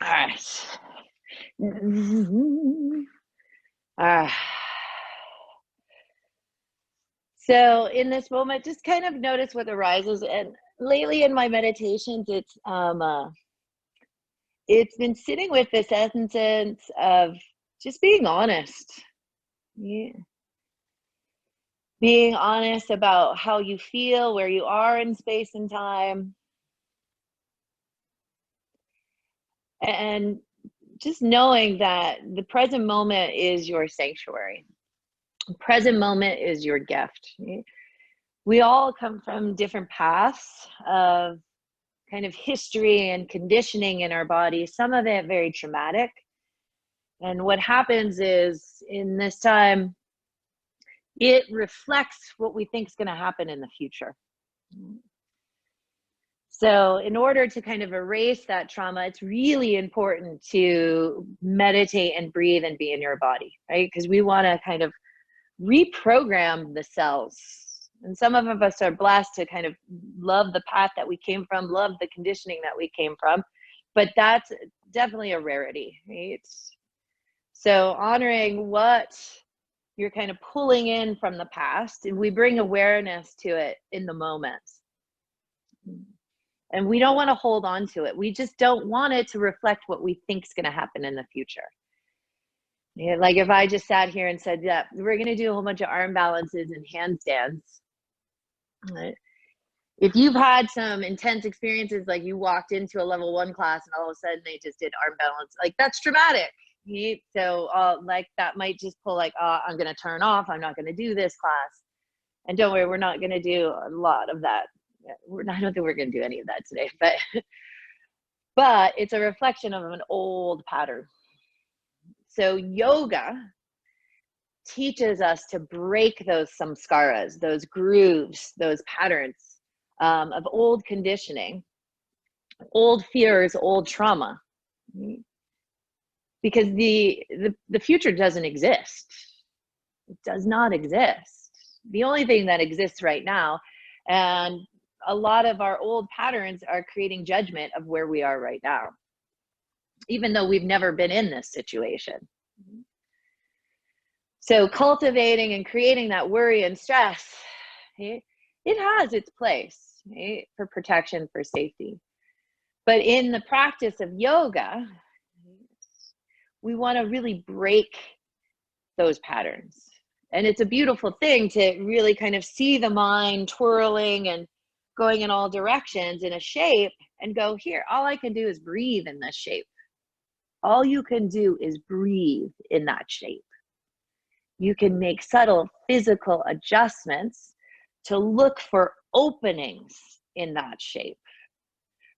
All right. Ah. So in this moment, just kind of notice what arises. And lately in my meditations, it's been sitting with this essence of just being honest. Yeah. Being honest about how you feel, where you are in space and time, and just knowing that the present moment is your sanctuary. The present moment is your gift. We all come from different paths of kind of history and conditioning in our body, some of it very traumatic. And what happens is in this time, it reflects what we think is going to happen in the future. So in order to kind of erase that trauma, it's really important to meditate and breathe and be in your body, right? Because we want to kind of reprogram the cells. And some of us are blessed to kind of love the path that we came from, love the conditioning that we came from, but that's definitely a rarity, right? So honoring what you're kind of pulling in from the past, and we bring awareness to it in the moment. And we don't want to hold on to it. We just don't want it to reflect what we think is going to happen in the future. Yeah, like if I just sat here and said, yeah, we're going to do a whole bunch of arm balances and handstands. Right? If you've had some intense experiences, like you walked into a level 1 class and all of a sudden they just did arm balance, like that's traumatic. Right? So like that might just pull like, I'm going to turn off. I'm not going to do this class. And don't worry, we're not going to do a lot of that. I don't think we're going to do any of that today, but it's a reflection of an old pattern. So yoga teaches us to break those samskaras, those grooves, those patterns of old conditioning, old fears, old trauma, because the future doesn't exist. It does not exist. The only thing that exists right now, and a lot of our old patterns are creating judgment of where we are right now, even though we've never been in this situation. So cultivating and creating that worry and stress, it has its place for protection, for safety. But in the practice of yoga, we want to really break those patterns. And it's a beautiful thing to really kind of see the mind twirling and going in all directions in a shape and go, here, all I can do is breathe in this shape. All you can do is breathe in that shape. You can make subtle physical adjustments to look for openings in that shape,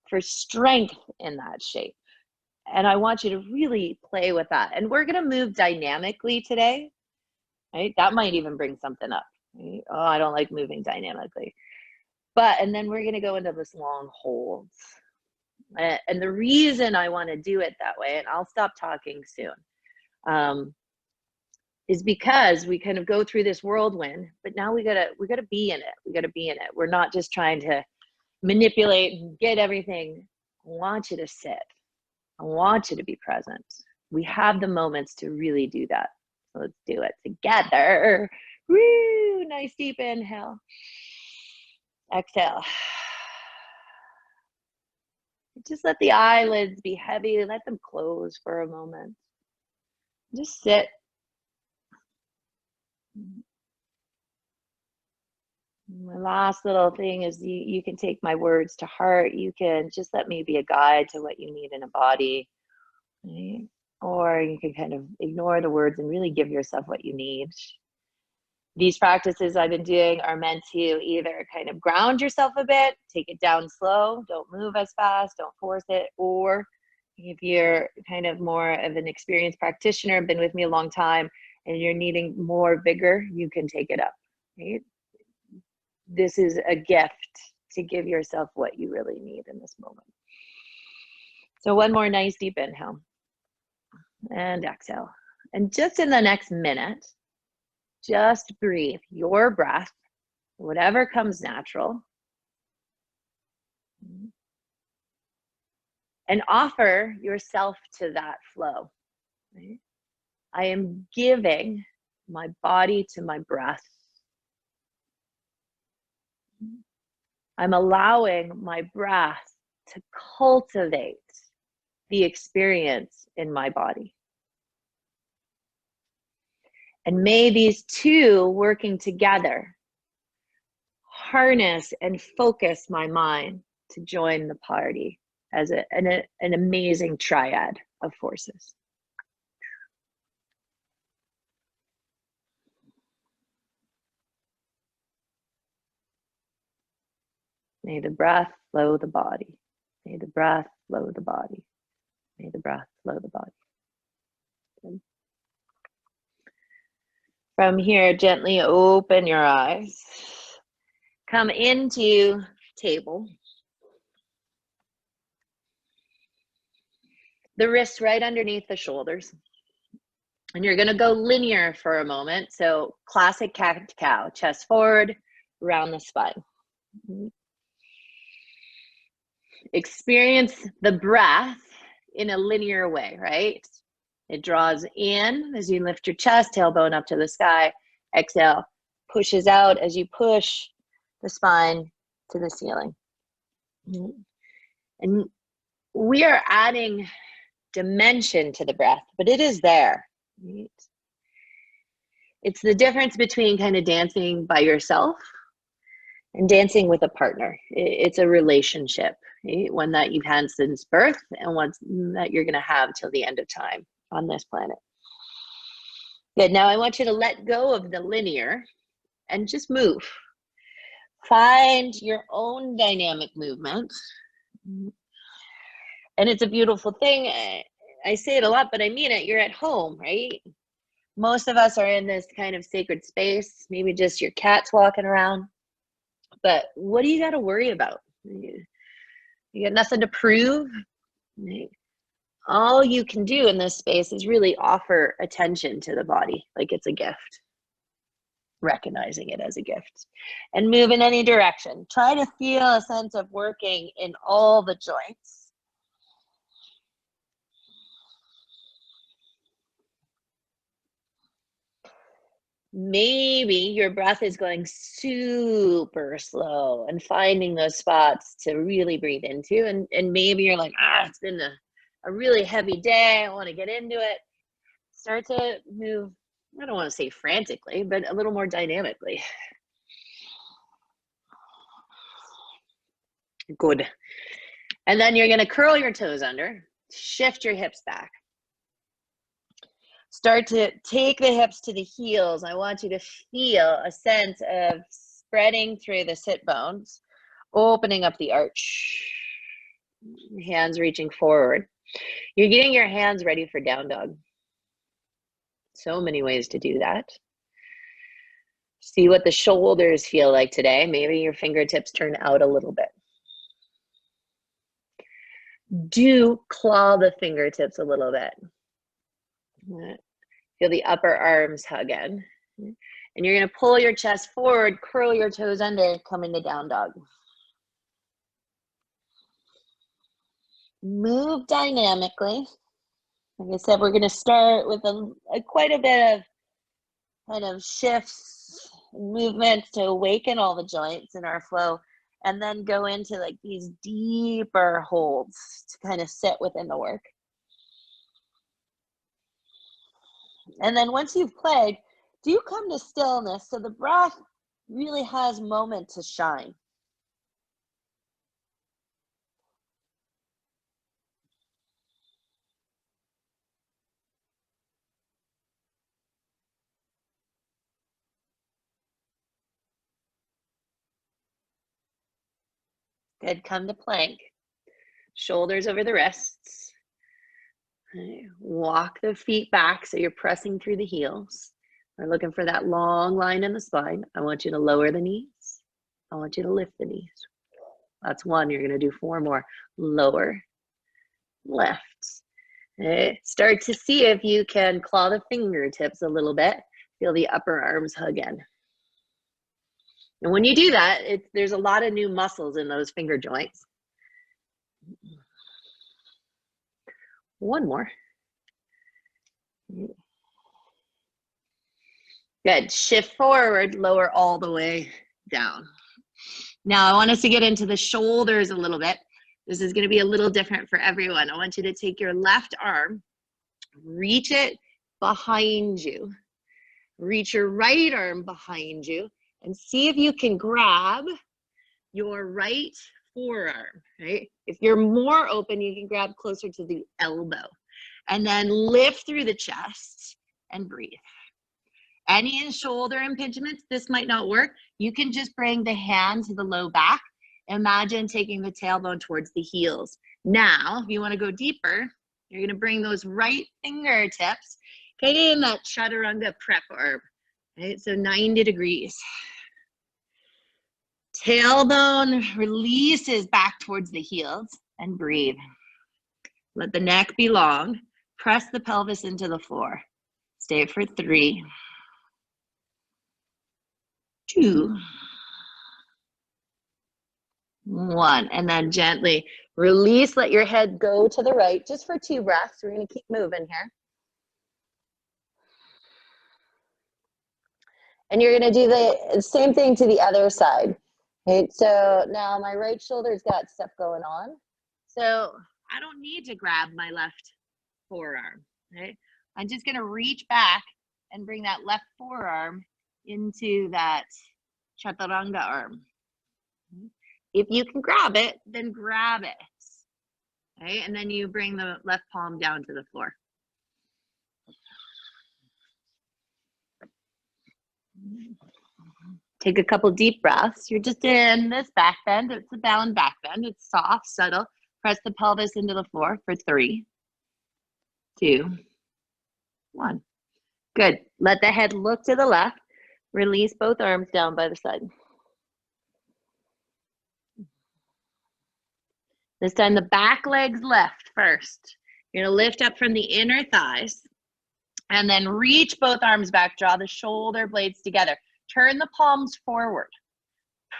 for strength in that shape. And I want you to really play with that. And we're going to move dynamically today, right? That might even bring something up. Right? Oh, I don't like moving dynamically. And then we're going to go into this long holds. And the reason I want to do it that way, and I'll stop talking soon, is because we kind of go through this whirlwind, but now we gotta be in it. We gotta be in it. We're not just trying to manipulate and get everything. I want you to sit. I want you to be present. We have the moments to really do that. So let's do it together. Woo! Nice deep inhale. Exhale. Just let the eyelids be heavy. Let them close for a moment. Just sit. My last little thing is you can take my words to heart. You can just let me be a guide to what you need in a body. Right? Or you can kind of ignore the words and really give yourself what you need. These practices I've been doing are meant to either kind of ground yourself a bit, take it down slow, don't move as fast, don't force it, or if you're kind of more of an experienced practitioner, been with me a long time, and you're needing more vigor, you can take it up. Right? This is a gift to give yourself what you really need in this moment. So one more nice deep inhale and exhale. And just in the next minute, just breathe your breath, whatever comes natural. and offer yourself to that flow. Right? I am giving my body to my breath. I'm allowing my breath to cultivate the experience in my body. And may these two working together harness and focus my mind to join the party as an amazing triad of forces. May the breath flow the body. May the breath flow the body. May the breath flow the body. Good. From here, gently open your eyes. Come into table. The wrists right underneath the shoulders. And you're going to go linear for a moment. So classic cat-cow, chest forward, round the spine. Experience the breath in a linear way, right? It draws in as you lift your chest, tailbone up to the sky. Exhale, pushes out as you push the spine to the ceiling. And we are adding dimension to the breath, but it is there. Right? It's the difference between kind of dancing by yourself and dancing with a partner. It's a relationship, right? One that you've had since birth and one that you're going to have till the end of time on this planet. Good. Now I want you to let go of the linear and just move. Find your own dynamic movement. And it's a beautiful thing. I say it a lot, but I mean it. You're at home, right? Most of us are in this kind of sacred space, maybe just your cat's walking around. But what do you got to worry about? You got nothing to prove. Right? All you can do in this space is really offer attention to the body like it's a gift, recognizing it as a gift, and move in any direction. Try to feel a sense of working in all the joints. Maybe your breath is going super slow and finding those spots to really breathe into. And maybe you're like, it's been a really heavy day. I want to get into it. Start to move, I don't want to say frantically, but a little more dynamically. Good. And then you're going to curl your toes under, shift your hips back. Start to take the hips to the heels. I want you to feel a sense of spreading through the sit bones, opening up the arch, hands reaching forward. You're getting your hands ready for down dog. So many ways to do that. See what the shoulders feel like today. Maybe your fingertips turn out a little bit. Do claw the fingertips a little bit. Feel the upper arms hug in. And you're going to pull your chest forward, curl your toes under, come into down dog. Move dynamically. Like I said, we're going to start with quite a bit of kind of shifts, movements to awaken all the joints in our flow, and then go into like these deeper holds to kind of sit within the work. And then once you've played, do come to stillness so the breath really has moment to shine. Good, come to plank. Shoulders over the wrists. Walk the feet back so you're pressing through the heels. We're looking for that long line in the spine. I want you to lower the knees. I want you to lift the knees. That's one. You're going to do 4 more. Lower, lift. Start to see if you can claw the fingertips a little bit. Feel the upper arms hug in. And when you do that, there's a lot of new muscles in those finger joints. One more. Good. Shift forward, lower all the way down. Now I want us to get into the shoulders a little bit. This is going to be a little different for everyone. I want you to take your left arm, reach it behind you. Reach your right arm behind you and see if you can grab your right forearm, right? If you're more open, you can grab closer to the elbow. And then lift through the chest and breathe. Any shoulder impingements, this might not work. You can just bring the hand to the low back. Imagine taking the tailbone towards the heels. Now, if you want to go deeper, you're going to bring those right fingertips kind of in that chaturanga prep arm, right? So 90 degrees. Tailbone releases back towards the heels and breathe. Let the neck be long. Press the pelvis into the floor. Stay for 3, 2, 1. And then gently release. Let your head go to the right just for 2 breaths. We're going to keep moving here. And you're going to do the same thing to the other side. Right? So now my right shoulder's got stuff going on. So I don't need to grab my left forearm. Right? I'm just going to reach back and bring that left forearm into that chaturanga arm. If you can grab it, then grab it. Right? And then you bring the left palm down to the floor. Take a couple deep breaths. You're just in this back bend. It's a bound back bend. It's soft, subtle. Press the pelvis into the floor for 3, 2, 1. Good. Let the head look to the left. Release both arms down by the side. This time the back leg's left first. You're going to lift up from the inner thighs and then reach both arms back. Draw the shoulder blades together. Turn the palms forward.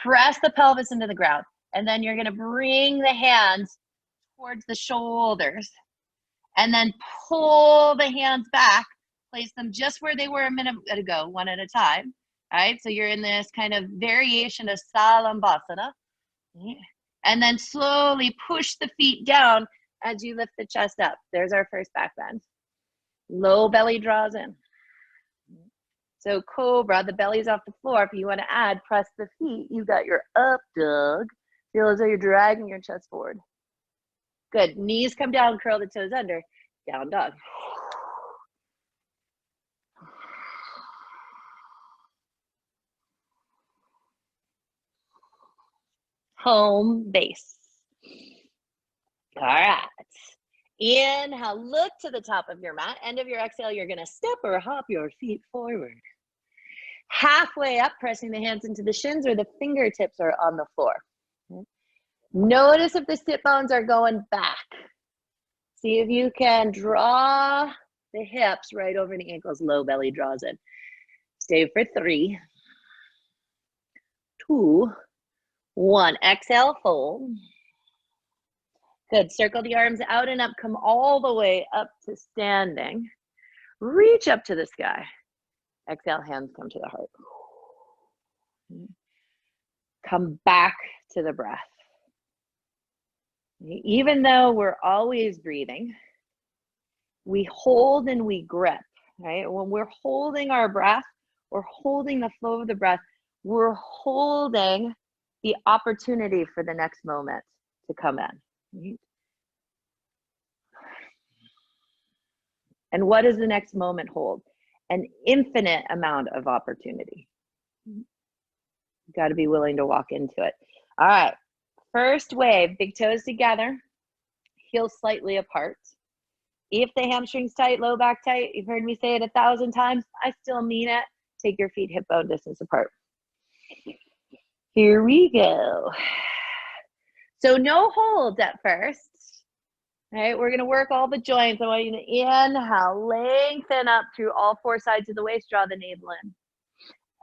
Press the pelvis into the ground. And then you're going to bring the hands towards the shoulders. And then pull the hands back. Place them just where they were a minute ago, one at a time. All right, so you're in this kind of variation of Salambhasana. And then slowly push the feet down as you lift the chest up. There's our first back bend. Low belly draws in. So cobra, the belly's off the floor. If you want to add, press the feet. You got your up dog. Feel as though you're dragging your chest forward. Good. Knees come down, curl the toes under. Down dog. Home base. All right. Inhale, look to the top of your mat. End of your exhale, you're going to step or hop your feet forward. Halfway up, pressing the hands into the shins or the fingertips are on the floor. Notice if the sit bones are going back. See if you can draw the hips right over the ankles. Low belly draws in. Stay for 3, 2, 1. Exhale, fold. Good. Circle the arms out and up. Come all the way up to standing. Reach up to the sky. Exhale, hands come to the heart. Come back to the breath. Even though we're always breathing, we hold and we grip, right? When we're holding our breath, we're holding the flow of the breath, we're holding the opportunity for the next moment to come in. Right? And what does the next moment hold? An infinite amount of opportunity. You've got to be willing to walk into it. All right. First wave, big toes together, heels slightly apart. If the hamstring's tight, low back tight, you've heard me say it 1,000 times, I still mean it. Take your feet hip bone distance apart. Here we go. So no holds at first. All right, we're going to work all the joints. I want you to inhale, lengthen up through all 4 sides of the waist, draw the navel in.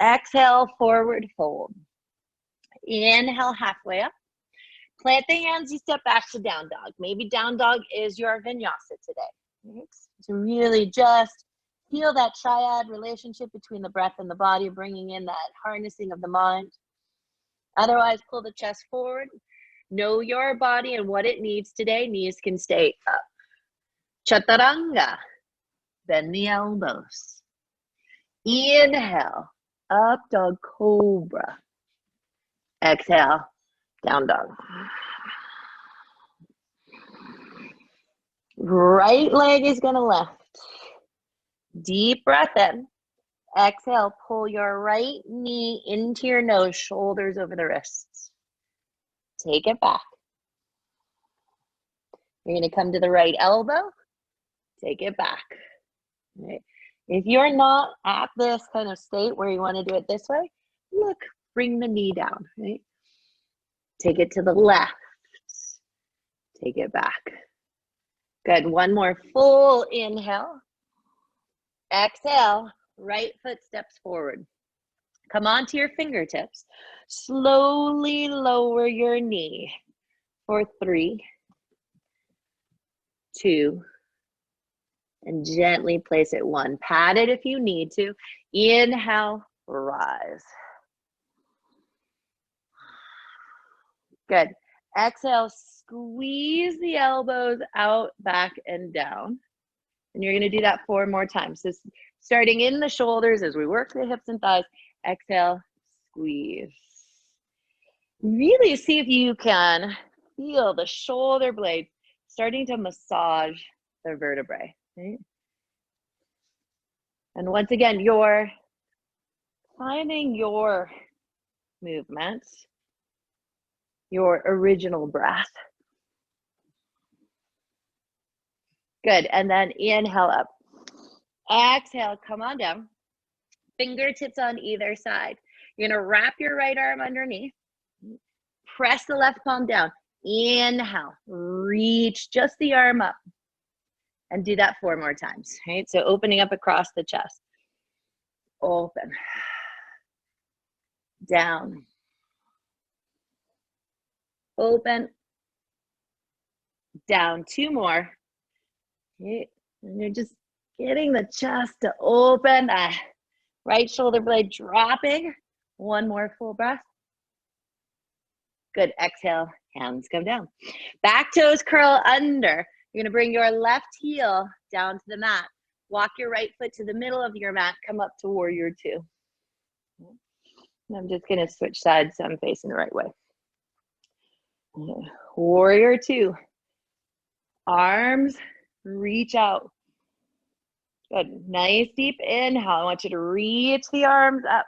Exhale, forward fold. Inhale, halfway up. Plant the hands, you step back to down dog. Maybe down dog is your vinyasa today. So really just feel that triad relationship between the breath and the body, bringing in that harnessing of the mind. Otherwise, pull the chest forward. Know your body and what it needs today. Knees can stay up. Chaturanga. Bend the elbows. Inhale, up dog cobra. Exhale, down dog. Right leg is gonna lift. Deep breath in. Exhale, pull your right knee into your nose, shoulders over the wrists. Take it back. You're gonna come to the right elbow. Take it back. Right. If you're not at this kind of state where you want to do it this way, look, bring the knee down, right? Take it to the left. Take it back. Good. One more full inhale. Exhale, right foot steps forward. Come onto your fingertips. Slowly lower your knee for 3, 2, and gently place it 1. Pat it if you need to. Inhale, rise. Good. Exhale, squeeze the elbows out, back, and down. And you're going to do that 4 more times. So starting in the shoulders as we work the hips and thighs. Exhale, squeeze. Really see if you can feel the shoulder blades starting to massage the vertebrae. Right? And once again, you're finding your movements, your original breath. Good. And then inhale up. Exhale, come on down. Fingertips on either side. You're going to wrap your right arm underneath. Press the left palm down. Inhale. Reach just the arm up. And do that 4 more times. Right? So opening up across the chest. Open. Down. Open. Down. 2 more. Okay. And you're just getting the chest to open. Right shoulder blade dropping. 1 more full breath. Good. Exhale. Hands come down. Back toes curl under. You're going to bring your left heel down to the mat. Walk your right foot to the middle of your mat. Come up to warrior 2. I'm just going to switch sides so I'm facing the right way. Warrior 2. Arms reach out. Good. Nice deep inhale. I want you to reach the arms up.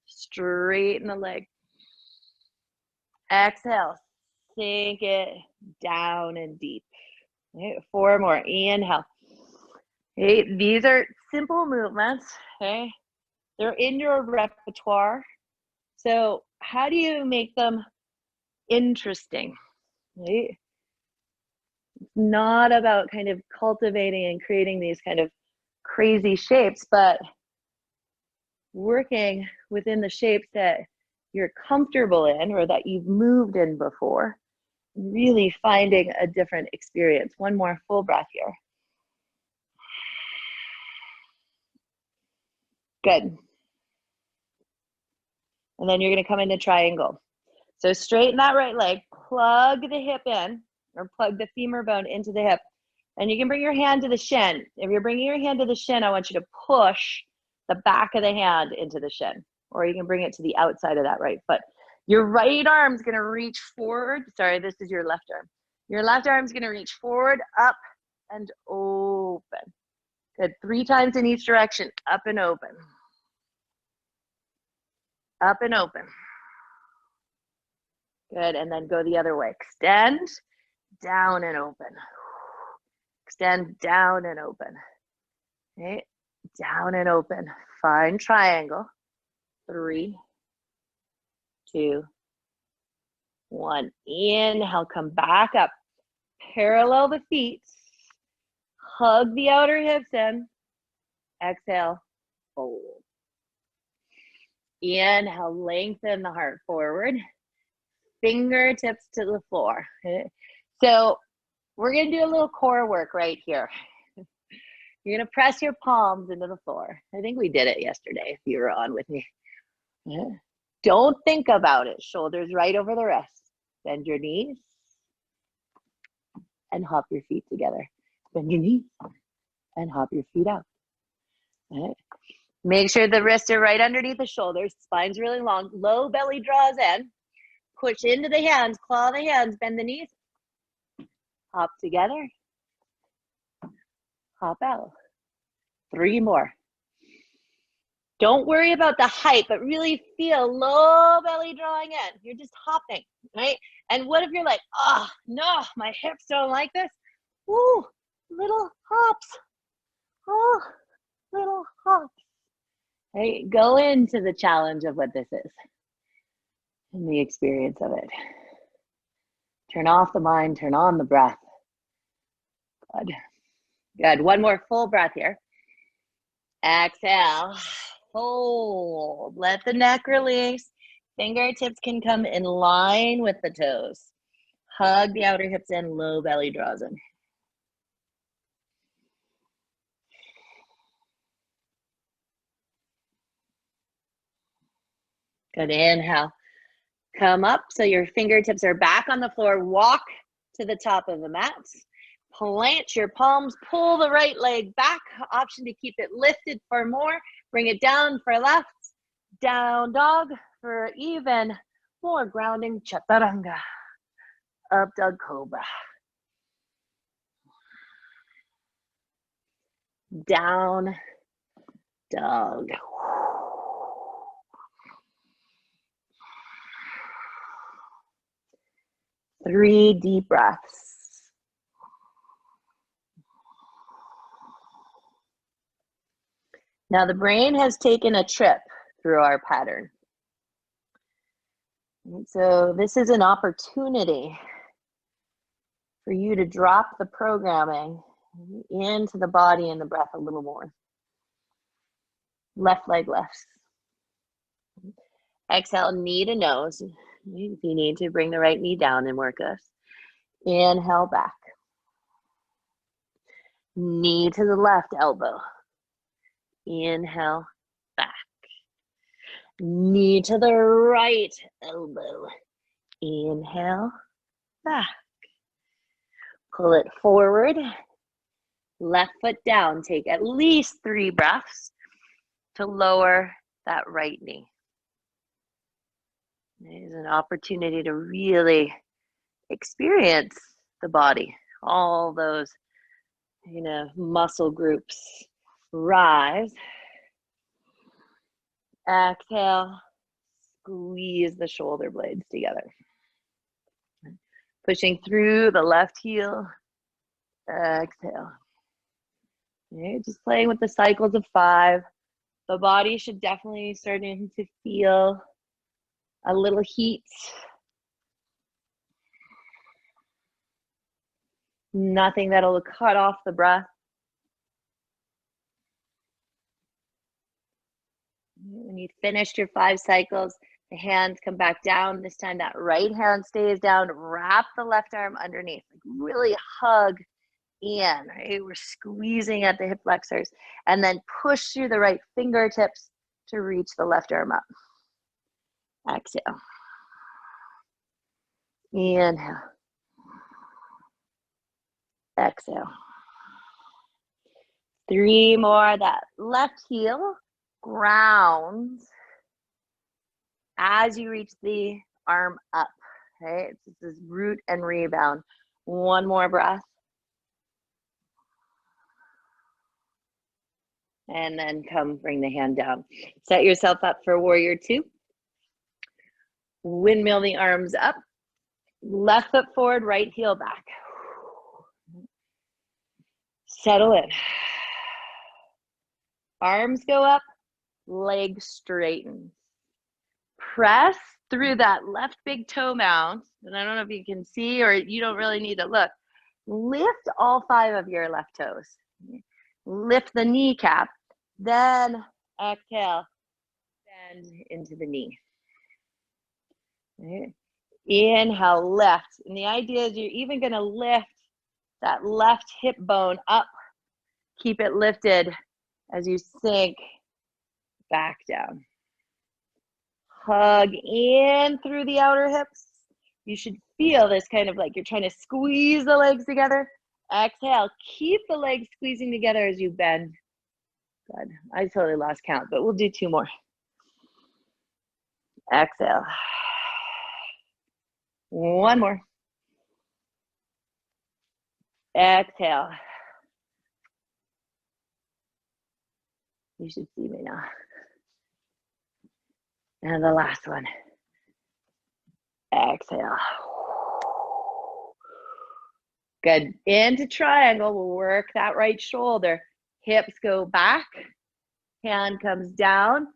Straighten the leg. Exhale. Sink it down and deep. Okay, 4 more. Inhale. Okay, these are simple movements. Okay, they're in your repertoire. So how do you make them interesting? Right? It's not about kind of cultivating and creating these kind of crazy shapes, but working within the shapes that you're comfortable in or that you've moved in before, really finding a different experience. 1 more full breath here. Good. And then you're going to come into triangle. So straighten that right leg, plug the hip in, or plug the femur bone into the hip. And you can bring your hand to the shin. If you're bringing your hand to the shin, I want you to push the back of the hand into the shin. Or you can bring it to the outside of that right foot. Your right arm's going to reach forward. Sorry, this is your left arm. Your left arm's going to reach forward, up, and open. Good. 3 times in each direction. Up and open. Up and open. Good. And then go the other way. Extend, down and open. Extend, down and open. Okay. Down and open. Find triangle. 3, 2, 1. Inhale, come back up. Parallel the feet. Hug the outer hips in. Exhale, fold. Inhale, lengthen the heart forward. fingertips to the floor. So we're going to do a little core work right here. You're going to press your palms into the floor. I think we did it yesterday if you were on with me. Don't think about it. Shoulders right over the wrists. Bend your knees and hop your feet together. Bend your knees and hop your feet out. Make sure the wrists are right underneath the shoulders. Spine's really long. Low belly draws in. Push into the hands. Claw the hands. Bend the knees. Hop together. Hop out. 3 more. Don't worry about the height, but really feel low belly drawing in. You're just hopping, right? And what if you're like, oh, no, my hips don't like this? Woo, little hops. Oh, little hops. Right? Go into the challenge of what this is and the experience of it. Turn off the mind, turn on the breath. Good. Good. One more full breath here. Exhale. Hold. Let the neck release. Fingertips can come in line with the toes. Hug the outer hips in. Low belly draws in. Good. Inhale. Come up so your fingertips are back on the floor. Walk to the top of the mats. Plant your palms. Pull the right leg back. Option to keep it lifted for more. Bring it down for left. Down dog for even more grounding. Chaturanga. Up dog cobra. Down dog. 3 deep breaths. Now the brain has taken a trip through our pattern. So this is an opportunity for you to drop the programming into the body and the breath a little more. Left leg lifts. Exhale, knee to nose. If you need to, bring the right knee down and work this. Inhale back. Knee to the left elbow. Inhale back. Knee to the right elbow. Inhale back. Pull it forward. Left foot down. Take at least 3 breaths to lower that right knee. There's an opportunity to really experience the body. All those, muscle groups rise. Exhale, squeeze the shoulder blades together. Pushing through the left heel. Exhale. Okay, just playing with the cycles of 5. The body should definitely starting to feel a little heat. Nothing that'll cut off the breath. When you finished your 5 cycles, the hands come back down. This time that right hand stays down. Wrap the left arm underneath. Like really hug in, right? We're squeezing at the hip flexors. And then push through the right fingertips to reach the left arm up. Exhale. Inhale. Exhale. 3 more. That left heel grounds as you reach the arm up. Okay, it's this root and rebound. 1 more breath. And then bring the hand down. Set yourself up for warrior 2. Windmill the arms up. Left foot forward, right heel back. Settle in. Arms go up, legs straighten. Press through that left big toe mound. And I don't know if you can see or you don't really need to look. Lift all 5 of your left toes. Lift the kneecap. Then exhale, bend into the knee. Okay. Inhale, lift. And the idea is you're even going to lift that left hip bone up. Keep it lifted as you sink back down. Hug in through the outer hips. You should feel this kind of like you're trying to squeeze the legs together. Exhale, keep the legs squeezing together as you bend. Good. I totally lost count, but we'll do 2 more. Exhale. 1 more. Exhale. You should see me now. And the last one. Exhale. Good. Into triangle. We'll work that right shoulder. Hips go back. Hand comes down.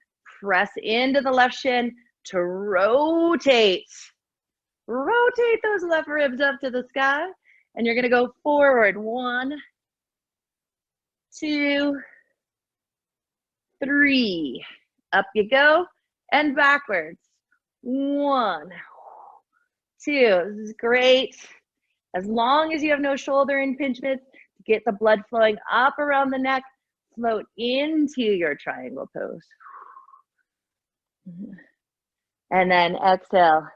Press into the left shin to rotate. Rotate those left ribs up to the sky. And you're going to go forward. 1, 2, 3. Up you go. And backwards. 1, 2. This is great. As long as you have no shoulder impingements, get the blood flowing up around the neck, float into your triangle pose. And then exhale,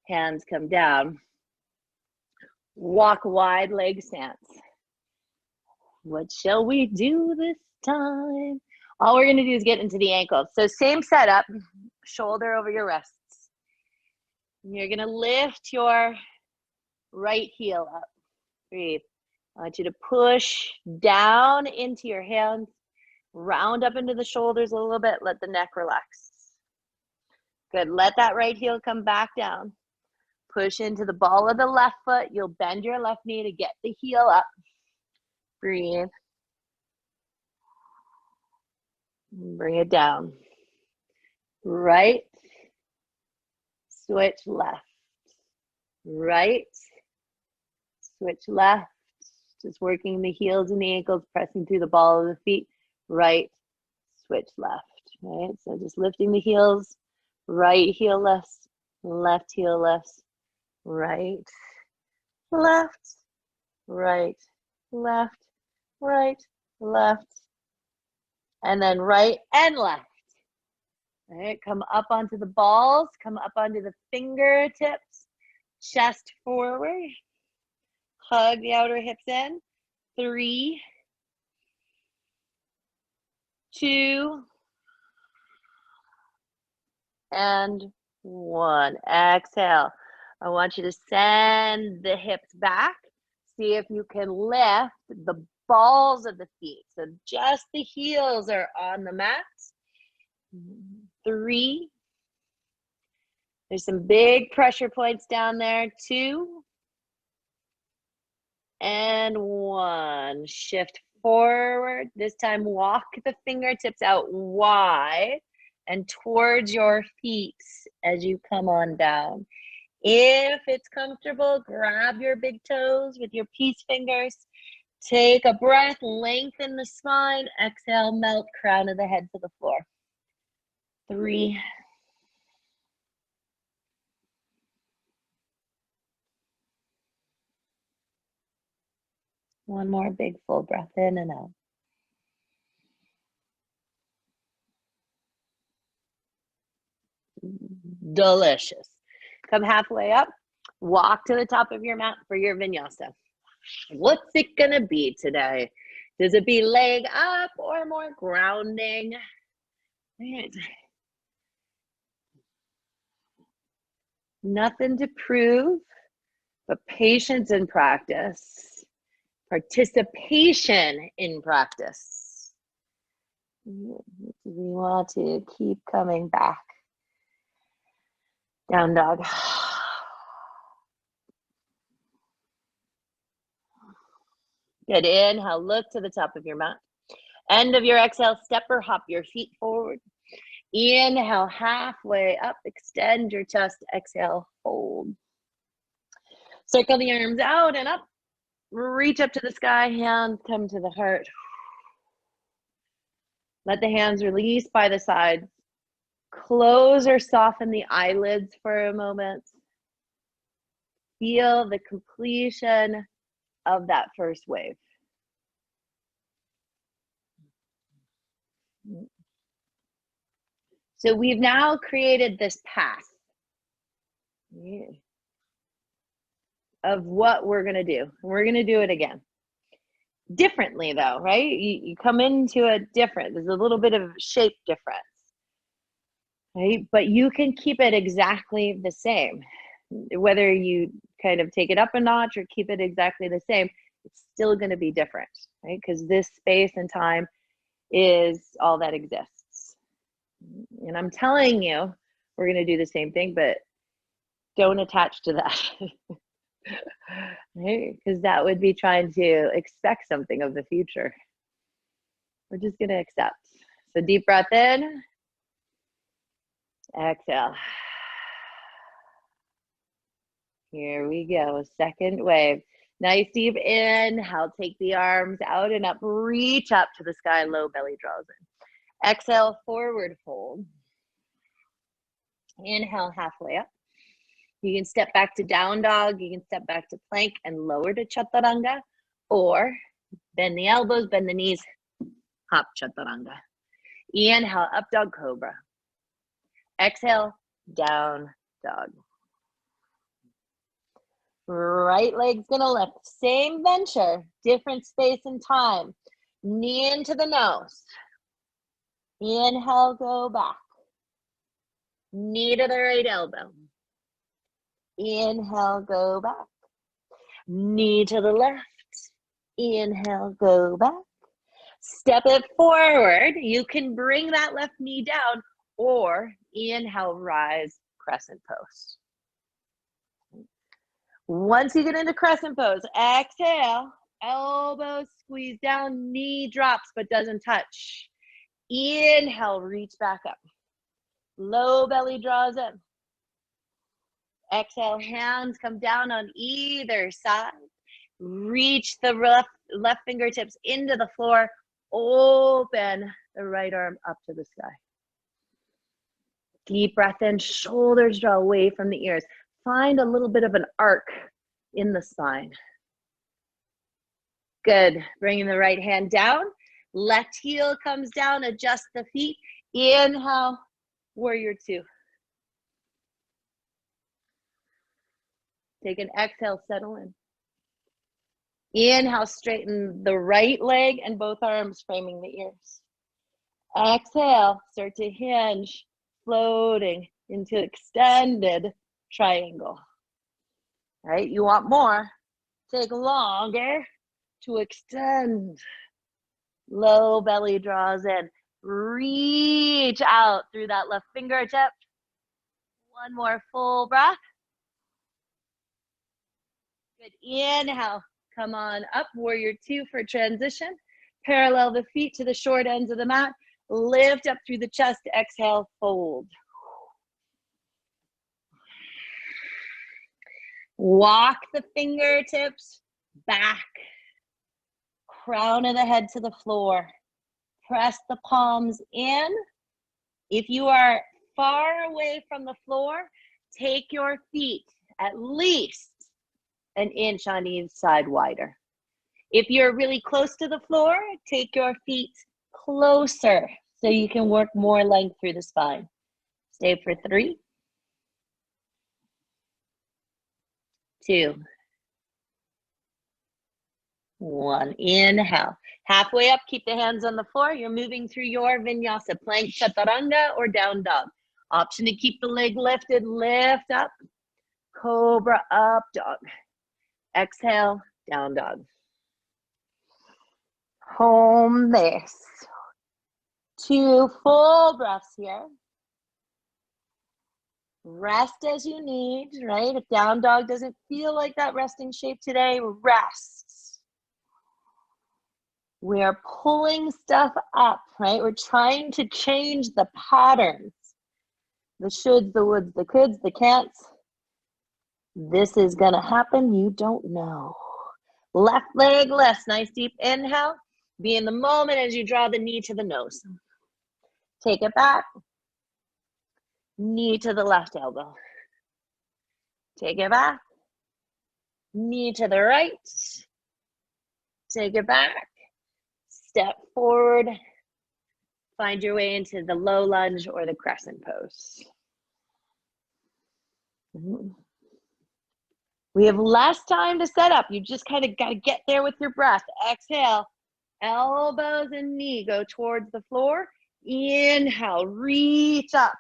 hands come down. Walk wide leg stance. What shall we do this time? All we're gonna do is get into the ankles. So same setup, shoulder over your wrists. You're gonna lift your right heel up. Breathe. I want you to push down into your hands, round up into the shoulders a little bit, let the neck relax. Good, let that right heel come back down. Push into the ball of the left foot. You'll bend your left knee to get the heel up. Breathe. Bring it down. Right. Switch left. Right. Switch left. Just working the heels and the ankles, pressing through the ball of the feet. Right. Switch left. Right. So just lifting the heels. Right heel lifts. Left heel lifts. Right. Left. Right. Left. Right. Left. And then right and left. All right, come up onto the balls, come up onto the fingertips, chest forward, hug the outer hips in. 3, 2, and 1. Exhale. I want you to send the hips back. See if you can lift the balls of the feet. So just the heels are on the mat. 3. There's some big pressure points down there. 2. And 1. Shift forward. This time walk the fingertips out wide and towards your feet as you come on down. If it's comfortable, grab your big toes with your peace fingers. Take a breath, lengthen the spine. Exhale, melt crown of the head to the floor. 3. 1 more big full breath in and out. Delicious. Come halfway up. Walk to the top of your mat for your vinyasa. What's it gonna be today? Does it be leg up or more grounding? Right. Nothing to prove, but patience in practice, participation in practice. We want to keep coming back. Down dog. Good. Inhale, look to the top of your mat. End of your exhale, step or hop your feet forward. Inhale, halfway up, extend your chest. Exhale, hold. Circle the arms out and up. Reach up to the sky, hands come to the heart. Let the hands release by the sides. Close or soften the eyelids for a moment. Feel the completion of that first wave. So we've now created this path of what we're going to do. We're going to do it again. Differently though, right? You come into it different. There's a little bit of shape difference, right? But you can keep it exactly the same. Whether you kind of take it up a notch or keep it exactly the same, it's still going to be different, right? Because this space and time is all that exists. And I'm telling you, we're going to do the same thing, but don't attach to that. Right? Because that would be trying to expect something of the future. We're just going to accept. So deep breath in, exhale. Here we go, second wave. Nice deep inhale, take the arms out and up, reach up to the sky, low belly draws in. Exhale, forward fold. Inhale, halfway up. You can step back to down dog, you can step back to plank and lower to chaturanga, or bend the elbows, bend the knees, hop chaturanga. Inhale, up dog cobra. Exhale, down dog. Right leg's gonna lift. Same venture, different space and time. Knee into the nose. Inhale, go back. Knee to the right elbow. Inhale, go back. Knee to the left. Inhale, go back. Step it forward. You can bring that left knee down, or inhale, rise, crescent pose. Once you get into crescent pose, exhale, elbows squeeze down, knee drops but doesn't touch. Inhale, reach back up. Low belly draws in. Exhale, hands come down on either side. Reach the left fingertips into the floor. Open the right arm up to the sky. Deep breath in, shoulders draw away from the ears. Find a little bit of an arc in the spine. Good. Bringing the right hand down. Left heel comes down. Adjust the feet. Inhale, warrior two. Take an exhale, settle in. Inhale, straighten the right leg and both arms framing the ears. Exhale, start to hinge, floating into extended triangle. Right? You want more? Take longer to extend. Low belly draws in. Reach out through that left fingertip. One more full breath. Good. Inhale. Come on up. Warrior two for transition. Parallel the feet to the short ends of the mat. Lift up through the chest. Exhale, fold. Walk the fingertips back. Crown of the head to the floor. Press the palms in. If you are far away from the floor, take your feet at least an inch on each side wider. If you're really close to the floor, take your feet closer so you can work more length through the spine. Stay for 3, 2, 1. Inhale. Halfway up, keep the hands on the floor. You're moving through your vinyasa, plank, chaturanga, or down dog. Option to keep the leg lifted, lift up. Cobra, up dog. Exhale, down dog. Home base. 2 full breaths here. Rest as you need, right? If down dog doesn't feel like that resting shape today, rest. We are pulling stuff up, right? We're trying to change the patterns. The shoulds, the woulds, the coulds, the can'ts. This is gonna happen, you don't know. Left leg lifts, nice deep inhale. Be in the moment as you draw the knee to the nose. Take it back. Knee to the left elbow. Take it back. Knee to the right. Take it back. Step forward. Find your way into the low lunge or the crescent pose. We have less time to set up. You just kind of got to get there with your breath. Exhale. Elbows and knee go towards the floor. Inhale, reach up.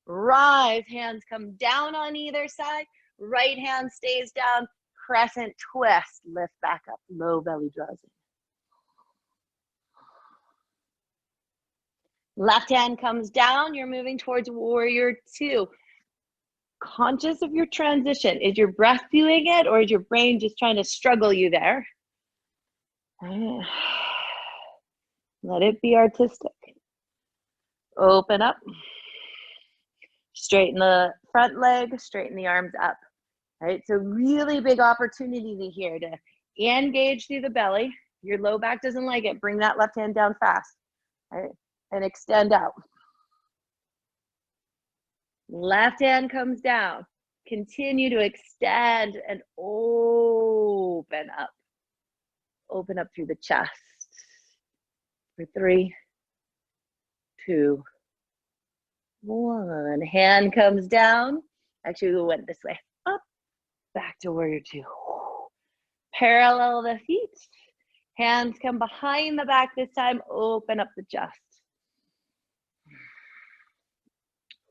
Rise, hands come down on either side. Right hand stays down. Crescent twist, lift back up. Low belly draws in. Left hand comes down. You're moving towards warrior two. Conscious of your transition. Is your breath doing it, or is your brain just trying to struggle you there? Let it be artistic. Open up. Straighten the front leg, straighten the arms up. Right? So really big opportunity here to engage through the belly. Your low back doesn't like it. Bring that left hand down fast. Right? And extend out. Left hand comes down. Continue to extend and open up. Open up through the chest. For 3, 2, 1. Hand comes down. Actually, we went this way. Up. Back to warrior two. Parallel the feet. Hands come behind the back this time. Open up the chest.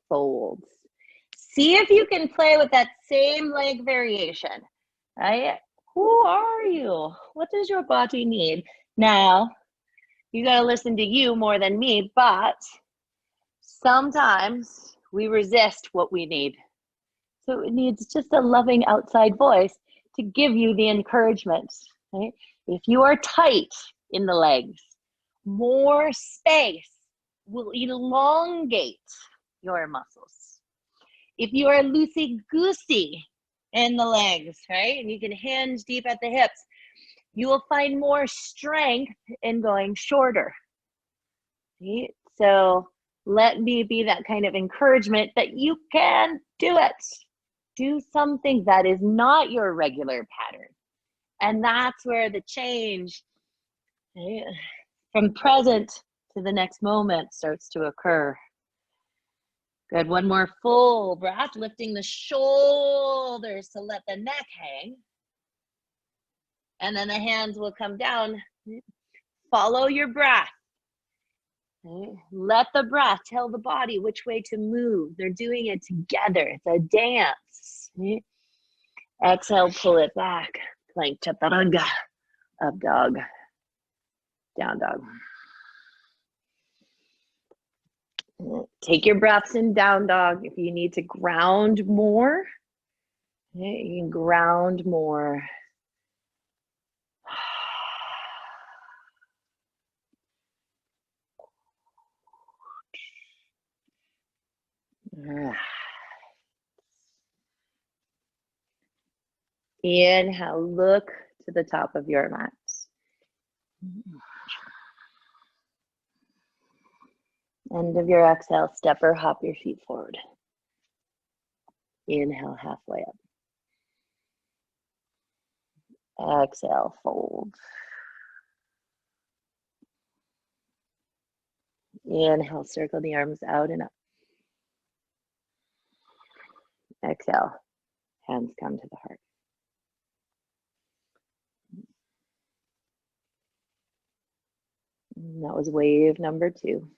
Folds. See if you can play with that same leg variation. Right? Who are you? What does your body need? Now, you got to listen to you more than me, but sometimes we resist what we need. So it needs just a loving outside voice to give you the encouragement. Right? If you are tight in the legs, more space will elongate your muscles. If you are loosey-goosey in the legs, right, and you can hinge deep at the hips, you will find more strength in going shorter. Right? So let me be that kind of encouragement that you can do it. Do something that is not your regular pattern. And that's where the change, right, from present to the next moment starts to occur. Good, one more full breath, lifting the shoulders to let the neck hang. And then the hands will come down. Follow your breath. Okay. Let the breath tell the body which way to move. They're doing it together. It's a dance. Okay. Exhale, pull it back. Plank chaturanga. Up dog. Down dog. Take your breaths in down dog. If you need to ground more, okay, you can ground more. Inhale, look to the top of your mat. End of your exhale, step or hop your feet forward. Inhale, halfway up. Exhale, fold. Inhale, circle the arms out and up. Exhale, hands come to the heart. And that was wave number 2.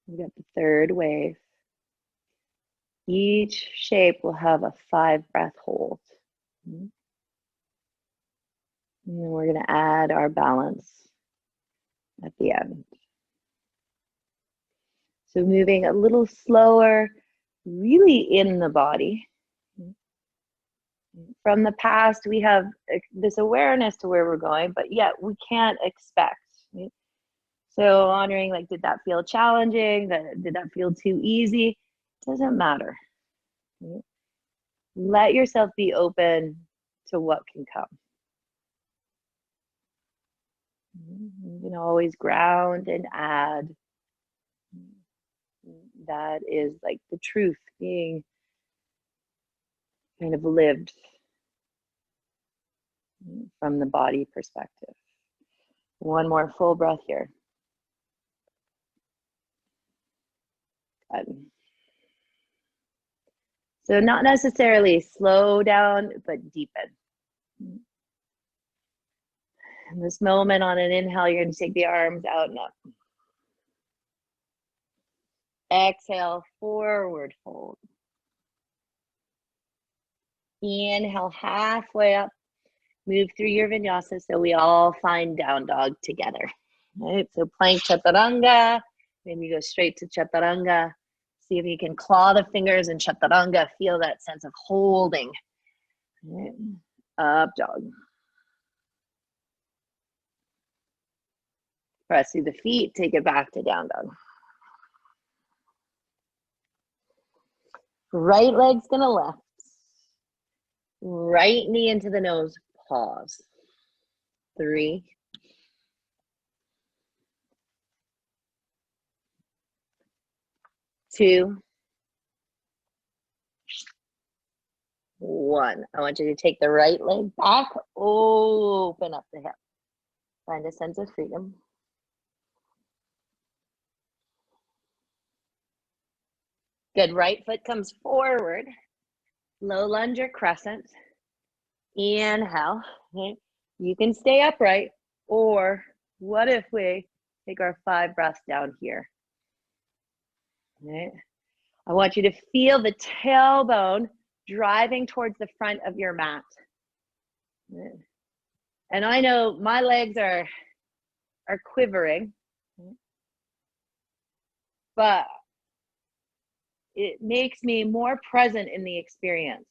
We got the third wave. Each shape will have a 5-breath hold. And then we're going to add our balance at the end. So moving a little slower, really in the body. From the past, we have this awareness to where we're going, but yet we can't expect. Right? So honoring, like, did that feel challenging? Did that feel too easy? It doesn't matter. Right? Let yourself be open to what can come. You can always ground and add. That is like the truth being kind of lived from the body perspective. One more full breath here. Good. So not necessarily slow down, but deepen. In this moment on an inhale, you're going to take the arms out and up. Exhale, forward fold. Inhale, halfway up. Move through your vinyasa so we all find down dog together. All right, so plank chaturanga. Maybe go straight to chaturanga. See if you can claw the fingers in chaturanga. Feel that sense of holding. All right. Up dog. Press through the feet. Take it back to down dog. Right leg's gonna lift. Right knee into the nose. Pause. 3, 2, 1. I want you to take the right leg back, open up the hip. Find a sense of freedom. Good, right foot comes forward. Low lunge or crescent. Inhale. Okay. You can stay upright, or what if we take our 5 breaths down here? Okay. I want you to feel the tailbone driving towards the front of your mat. Okay. And I know my legs are quivering, but it makes me more present in the experience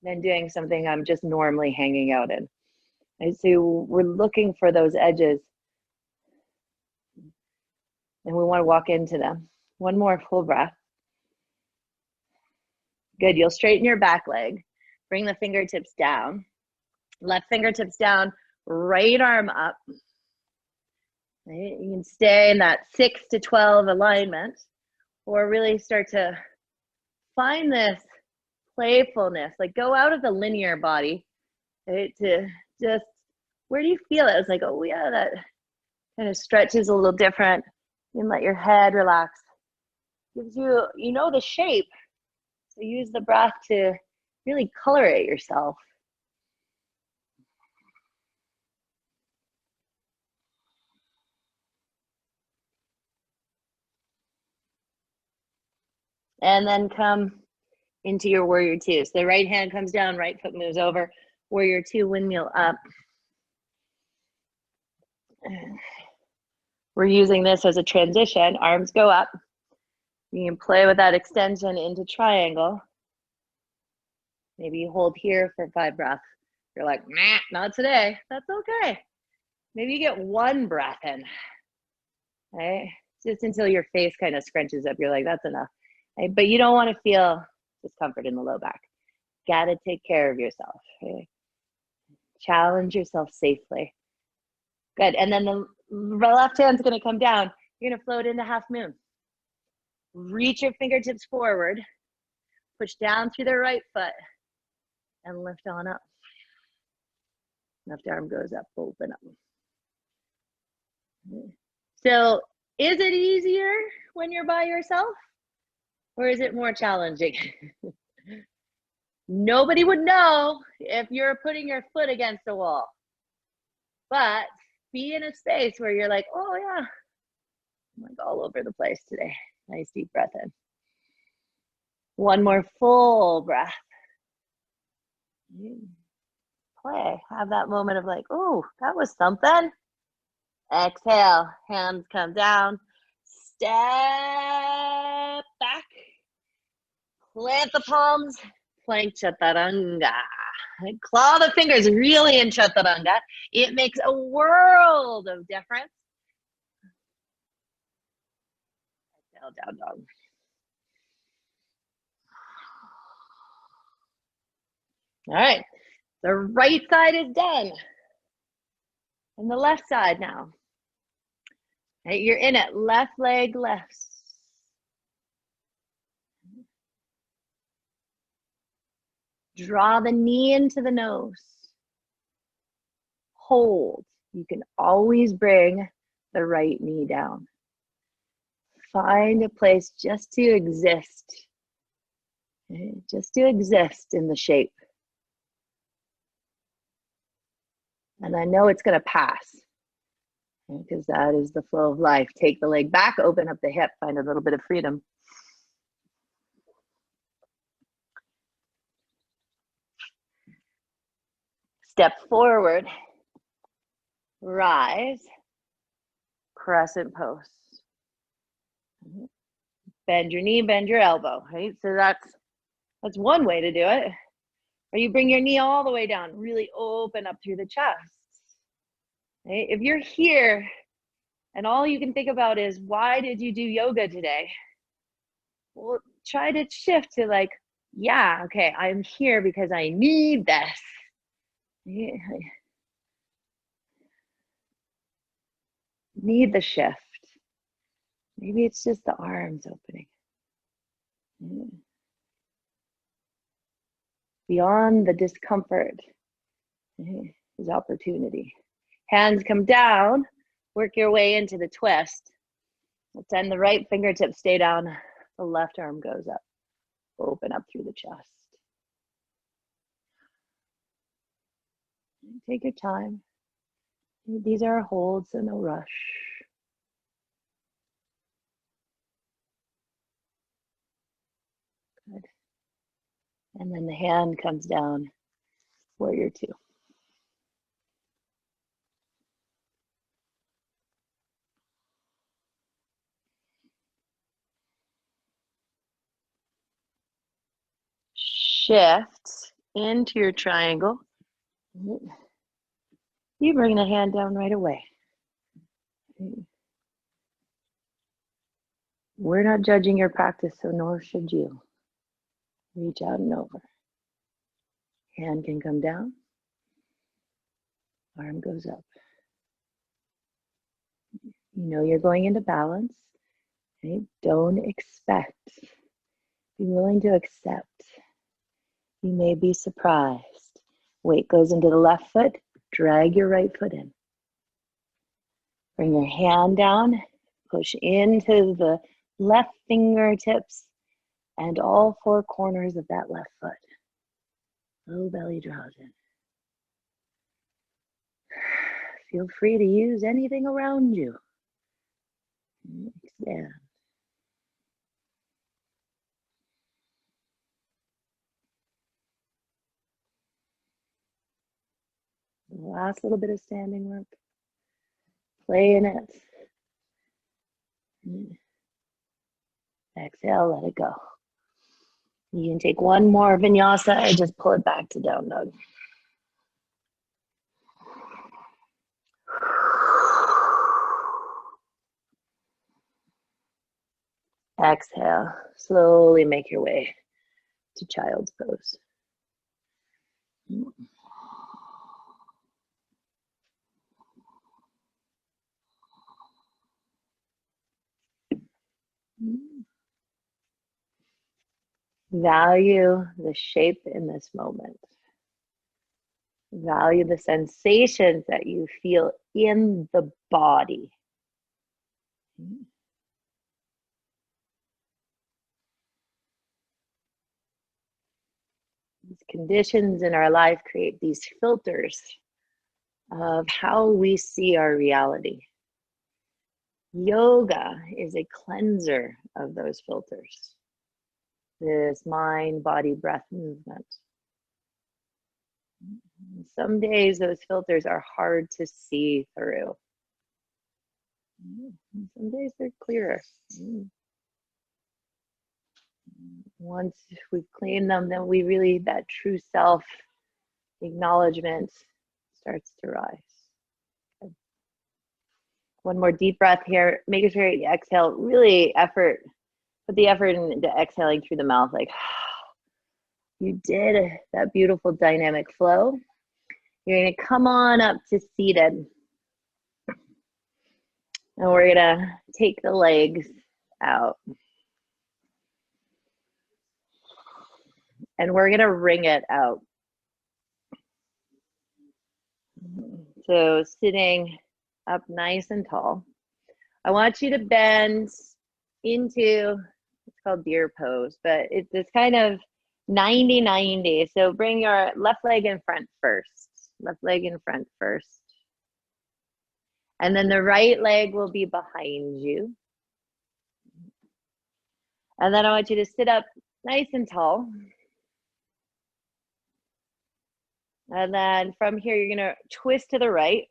than doing something I'm just normally hanging out in. And so we're looking for those edges and we want to walk into them. One more full breath. Good, you'll straighten your back leg. Bring the fingertips down. Left fingertips down, right arm up. Right? You can stay in that 6 to 12 alignment, or really start to find this playfulness, like go out of the linear body, right, to just, where do you feel it? It's like, oh yeah, that kind of stretches a little different. And let your head relax. Gives you, you know, the shape. So use the breath to really color it yourself. And then come into your warrior 2. So the right hand comes down, right foot moves over. Warrior 2, windmill up. We're using this as a transition. Arms go up. You can play with that extension into triangle. Maybe you hold here for 5 breaths. You're like, nah, not today. That's okay. Maybe you get 1 breath in, right? Just until your face kind of scrunches up. You're like, that's enough. Right? But you don't want to feel discomfort in the low back. Got to take care of yourself. Right? Challenge yourself safely. Good. And then the left hand's going to come down. You're going to float into half moon. Reach your fingertips forward. Push down through the right foot and lift on up. Left arm goes up, open up. So is it easier when you're by yourself, or is it more challenging? Nobody would know if you're putting your foot against a wall. But be in a space where you're like, oh yeah, I'm like all over the place today. Nice deep breath in. One more full breath. Play. Have that moment of like, oh, that was something. Exhale, hands come down. Step back. Plant the palms. Plank chaturanga. Claw the fingers really in chaturanga. It makes a world of difference. Exhale, down dog. All right, the right side is done. And the left side now. Right, you're in it, left leg left. Draw the knee into the nose. Hold. You can always bring the right knee down. Find a place just to exist. Just to exist in the shape. And I know it's going to pass, because that is the flow of life. Take the leg back, open up the hip, find a little bit of freedom. Step forward, rise, crescent pose. Bend your knee, bend your elbow, right? So that's one way to do it. Or you bring your knee all the way down, really open up through the chest. Right? If you're here and all you can think about is, why did you do yoga today? Well, try to shift to like, yeah, okay, I'm here because I need this. Need the shift. Maybe it's just the arms opening. Beyond the discomfort is opportunity. Hands come down, work your way into the twist. Send the right fingertips stay down, the left arm goes up. Open up through the chest. Take your time. These are holds, so no rush. Good. And then the hand comes down, warrior two. Shift into your triangle. You bring the hand down right away. We're not judging your practice, so nor should you. Reach out and over. Hand can come down. Arm goes up. You know you're going into balance. Okay? Don't expect. Be willing to accept. You may be surprised. Weight goes into the left foot. Drag your right foot in. Bring your hand down. Push into the left fingertips and all four corners of that left foot. Low belly draws in. Feel free to use anything around you. Expand. Last little bit of standing work. Play in it. Exhale, let it go. You can take one more vinyasa and just pull it back to down dog. Exhale, slowly make your way to child's pose. Value the shape in this moment. Value the sensations that you feel in the body. These conditions in our life create these filters of how we see our reality. Yoga is a cleanser of those filters. This mind, body, breath movement. Some days those filters are hard to see through. Some days they're clearer. Once we've cleaned them, then we really, that true self acknowledgement starts to rise. Okay. One more deep breath here. Making sure you exhale, really put the effort into exhaling through the mouth, like you did that beautiful dynamic flow. You're gonna come on up to seated. And we're gonna take the legs out. And we're gonna wring it out. So sitting up nice and tall. I want you to bend into, it's called deer pose, but it's this kind of 90-90. So bring your left leg in front first. Left leg in front first. And then the right leg will be behind you. And then I want you to sit up nice and tall. And then from here, you're gonna twist to the right,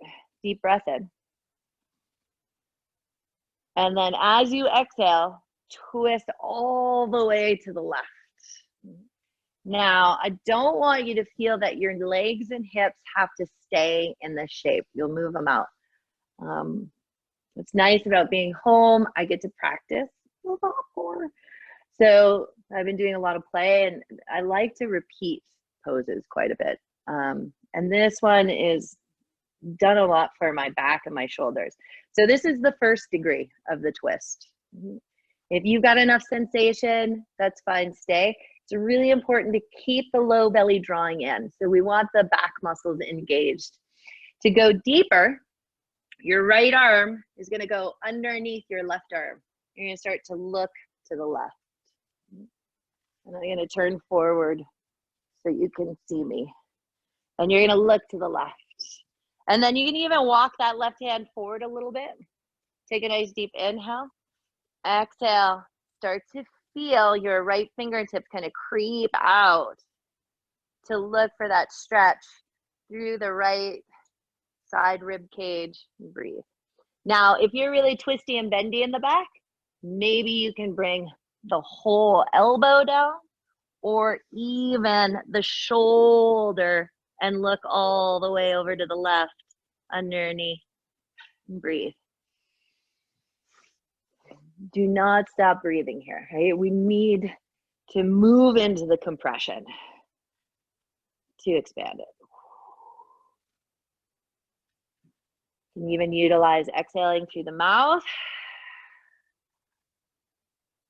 deep breath in. And then as you exhale, twist all the way to the left. Now, I don't want you to feel that your legs and hips have to stay in this shape. You'll move them out. What's nice about being home, I get to practice a lot more. So I've been doing a lot of play, and I like to repeat poses quite a bit. And this one is done a lot for my back and my shoulders. So this is the first degree of the twist. If you've got enough sensation, that's fine, stay. It's really important to keep the low belly drawing in. So we want the back muscles engaged. To go deeper, your right arm is gonna go underneath your left arm. You're gonna start to look to the left. And I'm gonna turn forward so you can see me. And you're gonna look to the left. And then you can even walk that left hand forward a little bit. Take a nice deep inhale. Exhale. Start to feel your right fingertip kind of creep out to look for that stretch through the right side rib cage. And breathe. Now, if you're really twisty and bendy in the back, maybe you can bring the whole elbow down or even the shoulder and look all the way over to the left underneath. And breathe. Do not stop breathing here, right? We need to move into the compression to expand it. You can even utilize exhaling through the mouth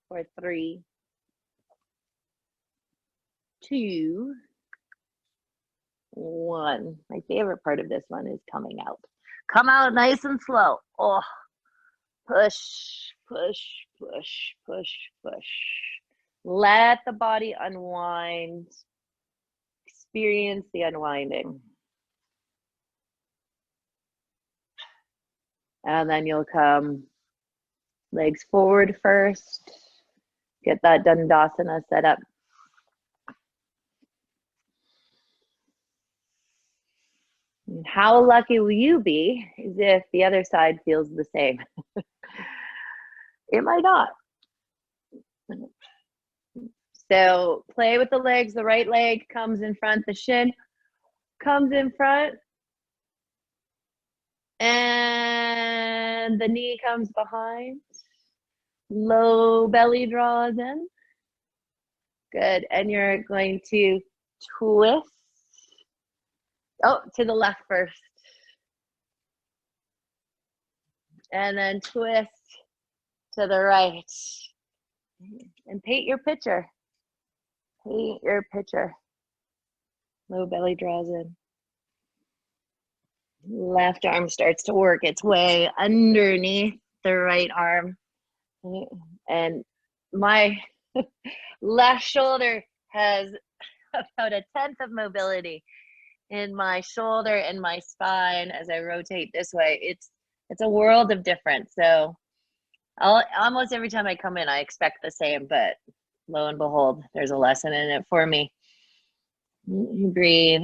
for 3, 2, 1. My favorite part of this one is coming out. Come out nice and slow. Oh, push, push, push, push, push. Let the body unwind. Experience the unwinding. And then you'll come legs forward first. Get that Dandasana set up. And how lucky will you be is if the other side feels the same. It might not. So play with the legs. The right leg comes in front. The shin comes in front. And the knee comes behind. Low belly draws in. Good. And you're going to twist. Oh, to the left first. And then twist to the right. And paint your picture. Paint your picture. Low belly draws in. Left arm starts to work its way underneath the right arm. And my left shoulder has about 1/10 of mobility in my shoulder and my spine as I rotate this way. It's a world of difference. So almost every time I come in, I expect the same, but lo and behold, there's a lesson in it for me. You breathe.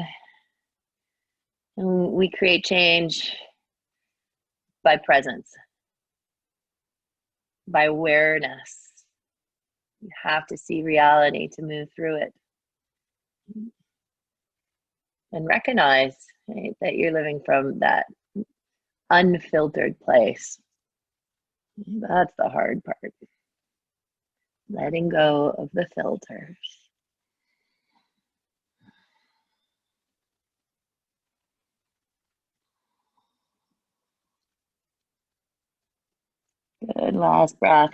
And we create change by presence, by awareness. You have to see reality to move through it. And recognize, right, that you're living from that unfiltered place. That's the hard part. Letting go of the filters. Good, last breath.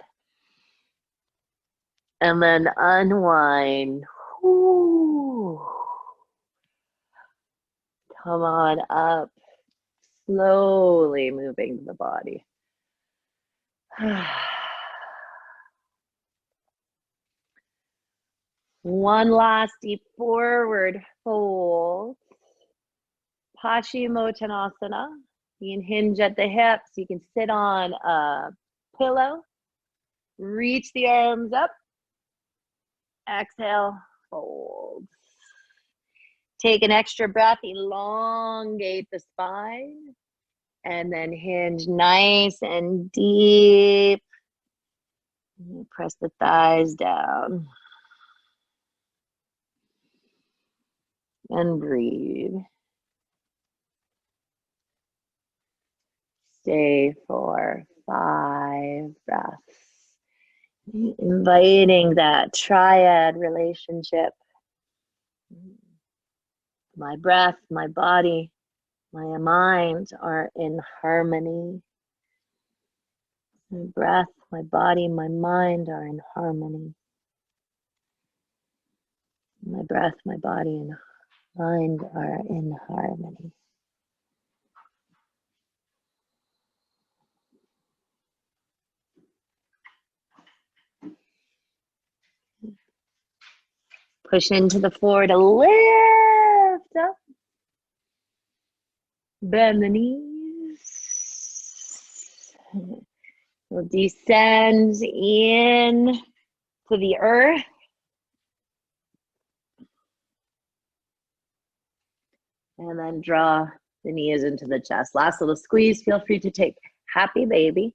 And then unwind. Whew. Come on up. Slowly moving the body. One last deep forward fold. Paschimottanasana. You can hinge at the hips. You can sit on a pillow. Reach the arms up. Exhale, fold. Take an extra breath, elongate the spine, and then hinge nice and deep. Press the thighs down. And breathe. Stay for 5 breaths. Inviting that triad relationship. My breath, my body, my mind are in harmony. My breath, my body, my mind are in harmony. My breath, my body, and mind are in harmony. Push into the floor to lift up. Bend the knees. We'll descend in to the earth. And then draw the knees into the chest. Last little squeeze. Feel free to take happy baby.